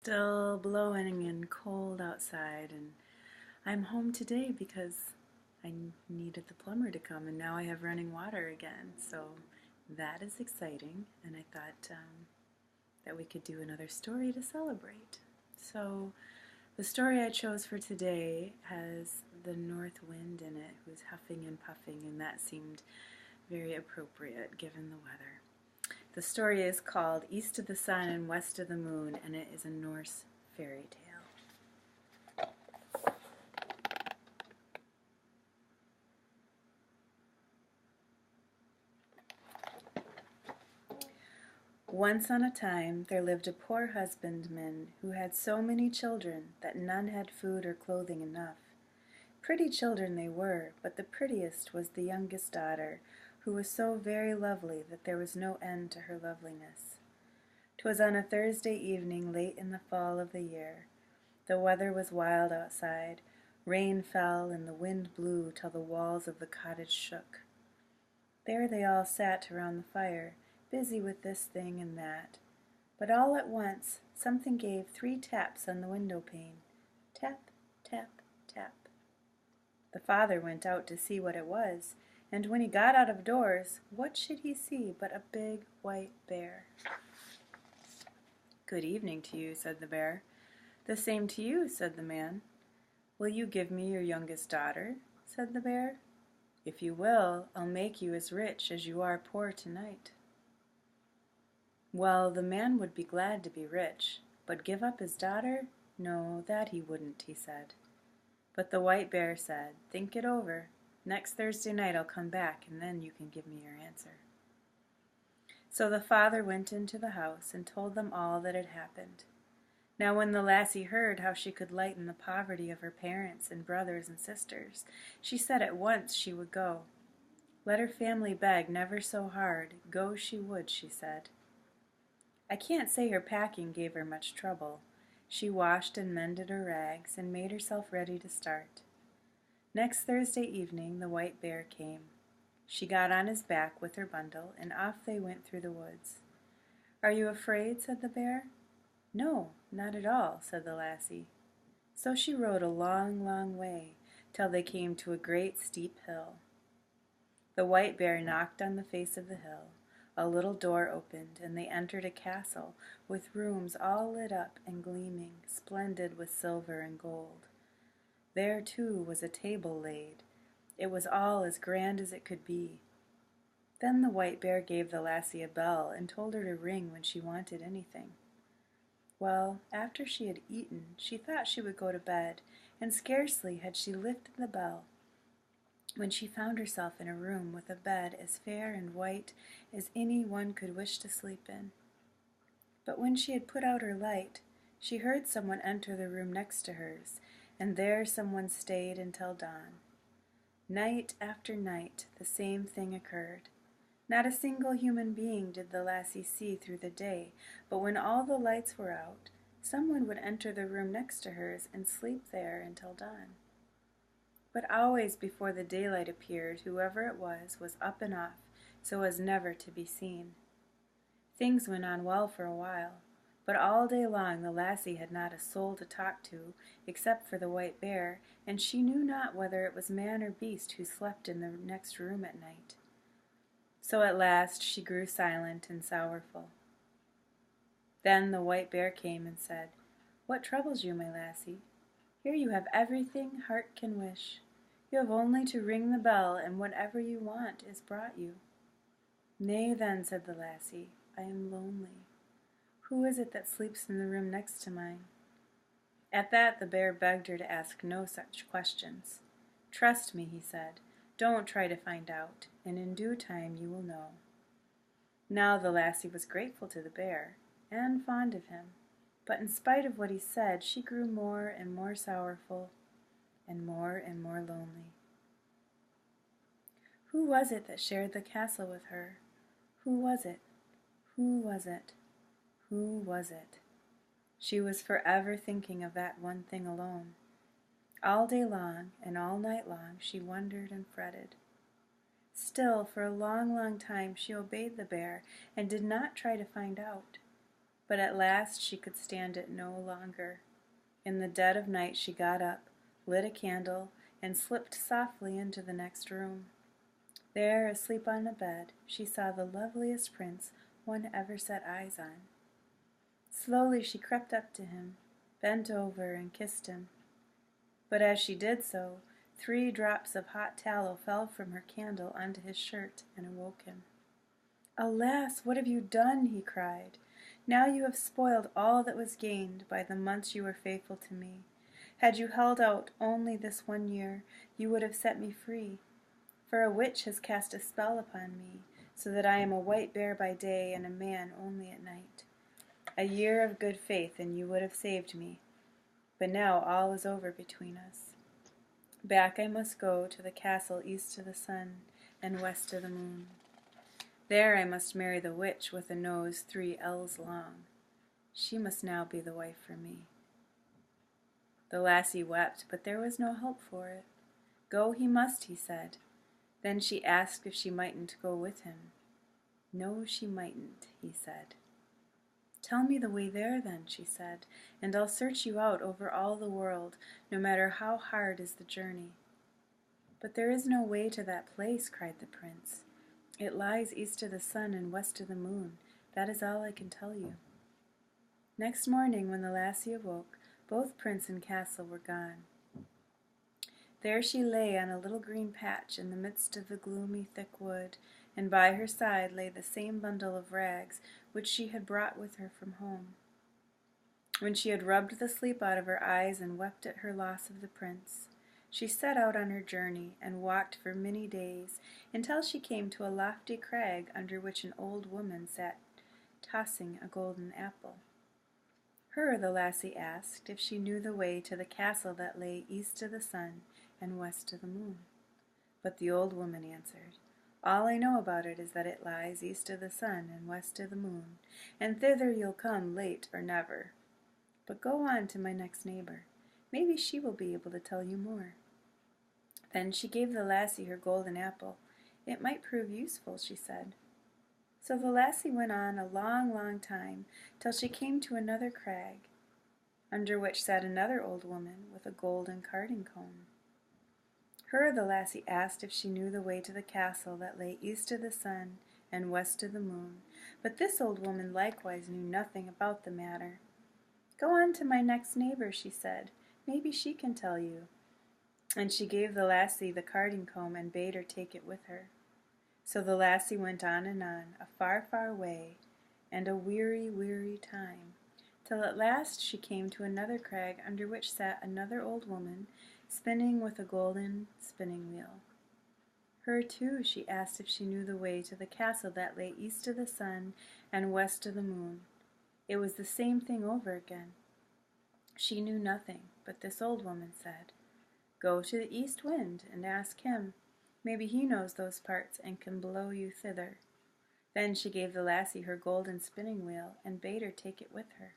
Still blowing and cold outside, and I'm home today because I needed the plumber to come, and now I have running water again. So that is exciting, and I thought that we could do another story to celebrate. So the story I chose for today has the north wind in it, who's huffing and puffing, and that seemed very appropriate given the weather. The story is called East of the Sun and West of the Moon, and it is a Norse fairy tale. Once on a time there lived a poor husbandman who had so many children that none had food or clothing enough. Pretty children they were, but the prettiest was the youngest daughter, who was so very lovely that there was no end to her loveliness. 'Twas on a Thursday evening late in the fall of the year. The weather was wild outside. Rain fell and the wind blew till the walls of the cottage shook. There they all sat around the fire, busy with this thing and that. But all at once something gave 3 taps on the window pane. Tap, tap, tap. The father went out to see what it was, and when he got out of doors, what should he see but a big white bear. "Good evening to you," said the bear. "The same to you," said the man. "Will you give me your youngest daughter?" said the bear. "If you will, I'll make you as rich as you are poor tonight." Well, the man would be glad to be rich, but give up his daughter? No, that he wouldn't, he said. But the white bear said, "Think it over. Next Thursday night I'll come back, and then you can give me your answer." So the father went into the house and told them all that had happened. Now when the lassie heard how she could lighten the poverty of her parents and brothers and sisters, she said at once she would go. Let her family beg never so hard, go she would, she said. I can't say her packing gave her much trouble. She washed and mended her rags and made herself ready to start. Next Thursday evening the white bear came. She got on his back with her bundle, and off they went through the woods. "Are you afraid?" said the bear. "No, not at all," said the lassie. So she rode a long, long way, till they came to a great steep hill. The white bear knocked on the face of the hill. A little door opened, and they entered a castle with rooms all lit up and gleaming, splendid with silver and gold. There, too, was a table laid. It was all as grand as it could be. Then the white bear gave the lassie a bell and told her to ring when she wanted anything. Well, after she had eaten, she thought she would go to bed, and scarcely had she lifted the bell when she found herself in a room with a bed as fair and white as any one could wish to sleep in. But when she had put out her light, she heard someone enter the room next to hers, and there someone stayed until dawn. Night after night the same thing occurred. Not a single human being did the lassie see through the day, but when all the lights were out, someone would enter the room next to hers and sleep there until dawn. But always before the daylight appeared, whoever it was up and off, so as never to be seen. Things went on well for a while, but all day long the lassie had not a soul to talk to, except for the white bear, and she knew not whether it was man or beast who slept in the next room at night. So at last she grew silent and sorrowful. Then the white bear came and said, "What troubles you, my lassie? Here you have everything heart can wish. You have only to ring the bell, and whatever you want is brought you." "Nay then," said the lassie, "I am lonely. Who is it that sleeps in the room next to mine?" At that the bear begged her to ask no such questions. "Trust me," he said. "Don't try to find out, and in due time you will know." Now the lassie was grateful to the bear, and fond of him, but in spite of what he said, she grew more and more sorrowful, and more lonely. Who was it that shared the castle with her? Who was it? Who was it? Who was it? She was forever thinking of that one thing alone. All day long and all night long she wondered and fretted. Still, for a long, long time she obeyed the bear and did not try to find out. But at last she could stand it no longer. In the dead of night she got up, lit a candle, and slipped softly into the next room. There, asleep on a bed, she saw the loveliest prince one ever set eyes on. Slowly she crept up to him, bent over and kissed him. But as she did so, 3 drops of hot tallow fell from her candle onto his shirt and awoke him. "Alas, what have you done?" he cried. "Now you have spoiled all that was gained by the months you were faithful to me. Had you held out only this 1 year, you would have set me free. For a witch has cast a spell upon me, so that I am a white bear by day and a man only at night. A year of good faith and you would have saved me. But now all is over between us. Back I must go to the castle east of the sun and west of the moon. There I must marry the witch with a nose 3 ells long. She must now be the wife for me." The lassie wept, but there was no help for it. Go he must, he said. Then she asked if she mightn't go with him. No, she mightn't, he said. "Tell me the way there, then," she said, "and I'll search you out over all the world, no matter how hard is the journey." "But there is no way to that place," cried the prince. "It lies east of the sun and west of the moon. That is all I can tell you." Next morning, when the lassie awoke, both prince and castle were gone. There she lay on a little green patch in the midst of the gloomy, thick wood, and by her side lay the same bundle of rags which she had brought with her from home. When she had rubbed the sleep out of her eyes and wept at her loss of the prince, she set out on her journey and walked for many days until she came to a lofty crag under which an old woman sat tossing a golden apple. Her the lassie asked if she knew the way to the castle that lay east of the sun and west of the moon. But the old woman answered, "All I know about it is that it lies east of the sun and west of the moon, and thither you'll come late or never. But go on to my next neighbor. Maybe she will be able to tell you more." Then she gave the lassie her golden apple. "It might prove useful," she said. So the lassie went on a long, long time, till she came to another crag, under which sat another old woman with a golden carding comb. Her the lassie asked if she knew the way to the castle that lay east of the sun and west of the moon, but this old woman likewise knew nothing about the matter. "Go on to my next neighbor," she said. "Maybe she can tell you." And she gave the lassie the carding comb and bade her take it with her. So the lassie went on and on, a far, far way, and a weary, weary time, till at last she came to another crag under which sat another old woman, spinning with a golden spinning wheel. Her too she asked if she knew the way to the castle that lay east of the sun and west of the moon. It was the same thing over again. She knew nothing, but this old woman said, "Go to the east wind and ask him. Maybe he knows those parts and can blow you thither." Then she gave the lassie her golden spinning wheel and bade her take it with her.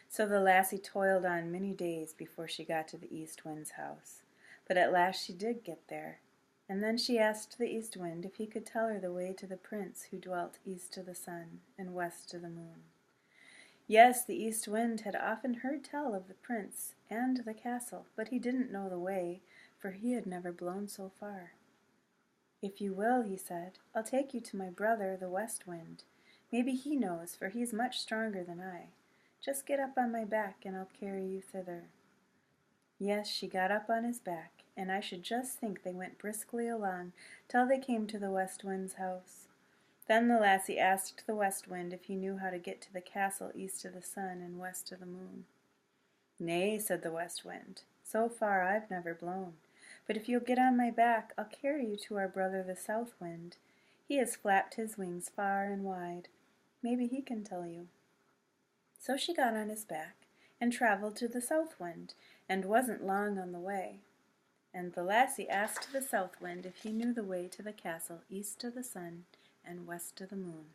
So the lassie toiled on many days before she got to the east wind's house. But at last she did get there, and then she asked the east wind if he could tell her the way to the prince who dwelt east of the sun and west of the moon. Yes, the east wind had often heard tell of the prince and the castle, but he didn't know the way, for he had never blown so far. "If you will," he said, "I'll take you to my brother, the west wind. Maybe he knows, for he's much stronger than I. Just get up on my back and I'll carry you thither." Yes, she got up on his back, and I should just think they went briskly along till they came to the west wind's house. Then the lassie asked the west wind if he knew how to get to the castle east of the sun and west of the moon. "Nay," said the west wind, "so far I've never blown. But if you'll get on my back, I'll carry you to our brother the south wind. He has flapped his wings far and wide. Maybe he can tell you." So she got on his back and travelled to the south wind, and wasn't long on the way. And the lassie asked the south wind if he knew the way to the castle east of the sun and west of the moon.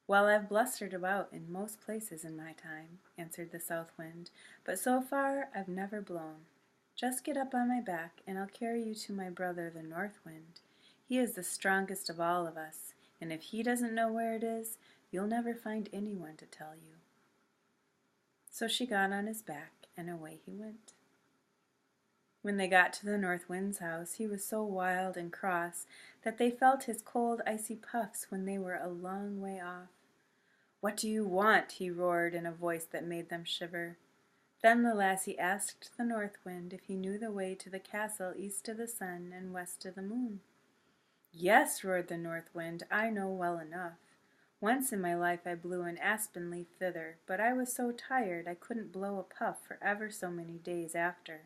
"Well, I've blustered about in most places in my time," answered the south wind, "but so far I've never blown." Just get up on my back, and I'll carry you to my brother the North Wind. He is the strongest of all of us, and if he doesn't know where it is, you'll never find anyone to tell you." So she got on his back, and away he went. When they got to the North Wind's house, he was so wild and cross that they felt his cold, icy puffs when they were a long way off. "What do you want?" he roared in a voice that made them shiver. Then the lassie asked the North Wind if he knew the way to the castle east of the sun and west of the moon. "Yes," roared the North Wind, "I know well enough. Once in my life I blew an aspen leaf thither, but I was so tired I couldn't blow a puff for ever so many days after.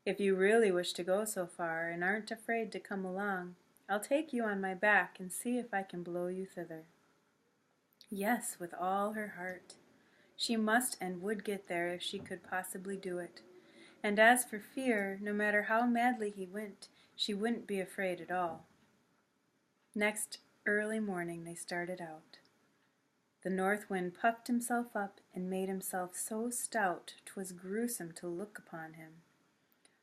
If you really wish to go so far and aren't afraid to come along, I'll take you on my back and see if I can blow you thither." Yes, with all her heart. She must and would get there if she could possibly do it. And as for fear, no matter how madly he went, she wouldn't be afraid at all. Next early morning they started out. The North Wind puffed himself up and made himself so stout 'twas gruesome to look upon him.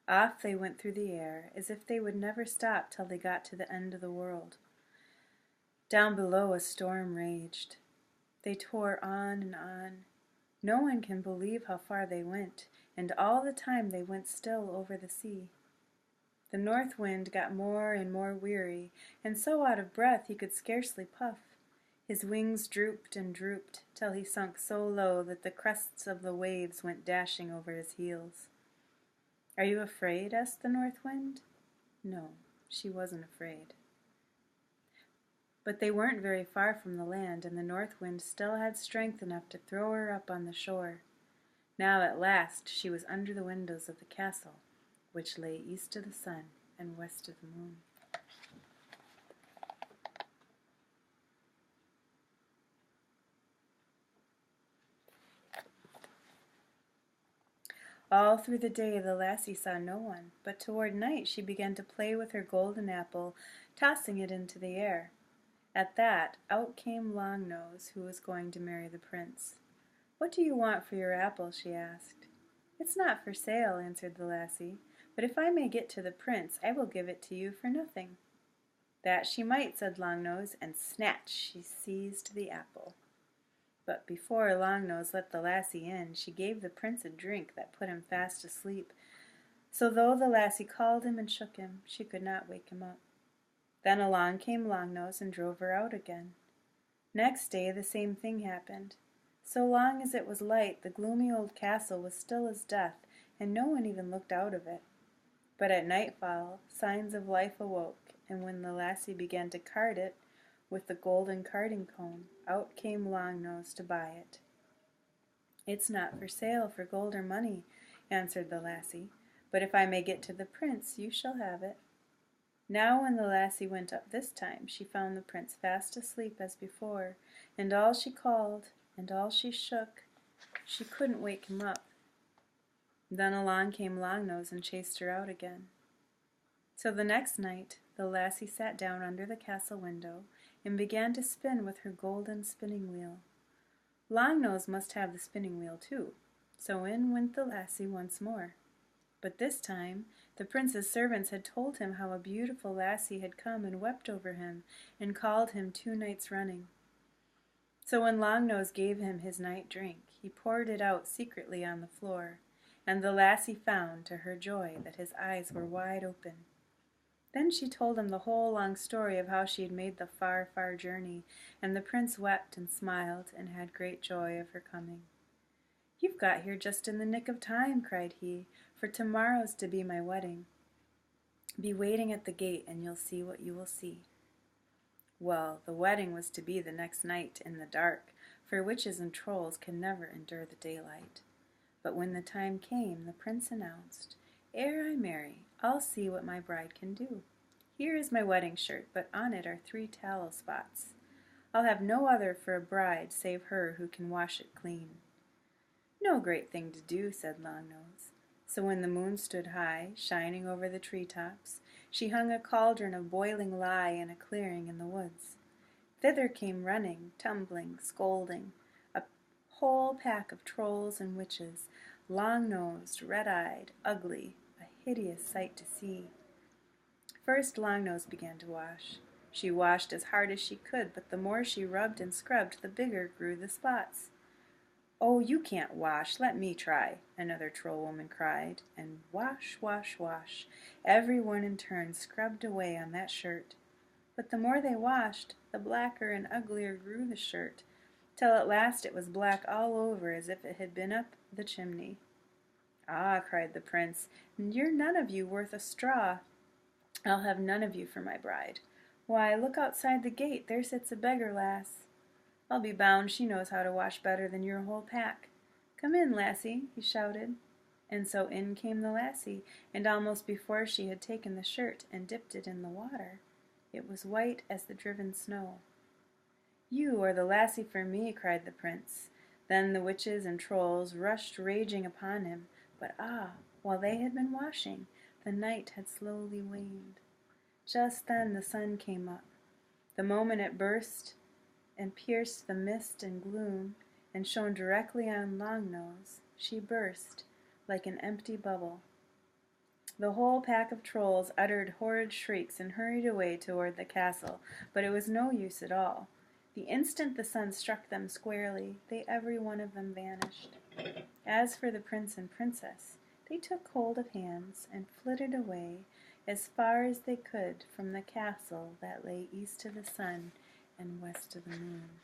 Off they went through the air, as if they would never stop till they got to the end of the world. Down below a storm raged. They tore on and on. No one can believe how far they went, and all the time they went still over the sea. The North Wind got more and more weary, and so out of breath he could scarcely puff. His wings drooped and drooped, till he sunk so low that the crests of the waves went dashing over his heels. "Are you afraid?" asked the North Wind. No, she wasn't afraid. But they weren't very far from the land, and the North Wind still had strength enough to throw her up on the shore. Now at last she was under the windows of the castle, which lay east of the sun and west of the moon. All through the day the lassie saw no one, but toward night she began to play with her golden apple, tossing it into the air. At that, out came Longnose, who was going to marry the prince. "What do you want for your apple?" she asked. "It's not for sale," answered the lassie, "but if I may get to the prince, I will give it to you for nothing." "That she might," said Longnose, and snatch she seized the apple. But before Longnose let the lassie in, she gave the prince a drink that put him fast asleep, so though the lassie called him and shook him, she could not wake him up. Then along came Longnose and drove her out again. Next day the same thing happened. So long as it was light, the gloomy old castle was still as death, and no one even looked out of it. But at nightfall signs of life awoke, and when the lassie began to card it with the golden carding comb, out came Longnose to buy it. "It's not for sale for gold or money," answered the lassie, "but if I may get to the prince, you shall have it." Now when the lassie went up this time, she found the prince fast asleep as before, and all she called, and all she shook, she couldn't wake him up. Then along came Longnose and chased her out again. So the next night the lassie sat down under the castle window and began to spin with her golden spinning wheel. Longnose must have the spinning wheel too, so in went the lassie once more. But this time the prince's servants had told him how a beautiful lassie had come and wept over him and called him 2 nights running. So when Longnose gave him his night drink, he poured it out secretly on the floor, and the lassie found, to her joy, that his eyes were wide open. Then she told him the whole long story of how she had made the far, far journey, and the prince wept and smiled and had great joy of her coming. "You've got here just in the nick of time," cried he, "for tomorrow's to be my wedding. Be waiting at the gate, and you'll see what you will see." Well, the wedding was to be the next night in the dark, for witches and trolls can never endure the daylight. But when the time came, the prince announced, "Ere I marry, I'll see what my bride can do. Here is my wedding shirt, but on it are 3 tallow spots. I'll have no other for a bride save her who can wash it clean." "No great thing to do," said Longnose. So when the moon stood high, shining over the tree-tops, she hung a cauldron of boiling lye in a clearing in the woods. Thither came running, tumbling, scolding, a whole pack of trolls and witches, long-nosed, red-eyed, ugly, a hideous sight to see. First Long-Nose began to wash. She washed as hard as she could, but the more she rubbed and scrubbed, the bigger grew the spots. "Oh, you can't wash, let me try," another troll woman cried, and wash, wash, wash, every one in turn scrubbed away on that shirt. But the more they washed, the blacker and uglier grew the shirt, till at last it was black all over as if it had been up the chimney. "Ah," cried the prince, "you're none of you worth a straw. I'll have none of you for my bride. Why, look outside the gate, there sits a beggar lass. I'll be bound she knows how to wash better than your whole pack. Come in, lassie," he shouted. And so in came the lassie, and almost before she had taken the shirt and dipped it in the water, it was white as the driven snow. "You are the lassie for me," cried the prince. Then the witches and trolls rushed raging upon him, but while they had been washing, the night had slowly waned. Just then the sun came up. The moment it burst and pierced the mist and gloom, and shone directly on Long-Nose, she burst like an empty bubble. The whole pack of trolls uttered horrid shrieks and hurried away toward the castle, but it was no use at all. The instant the sun struck them squarely, they every one of them vanished. As for the prince and princess, they took hold of hands and flitted away as far as they could from the castle that lay east of the sun and west of the moon.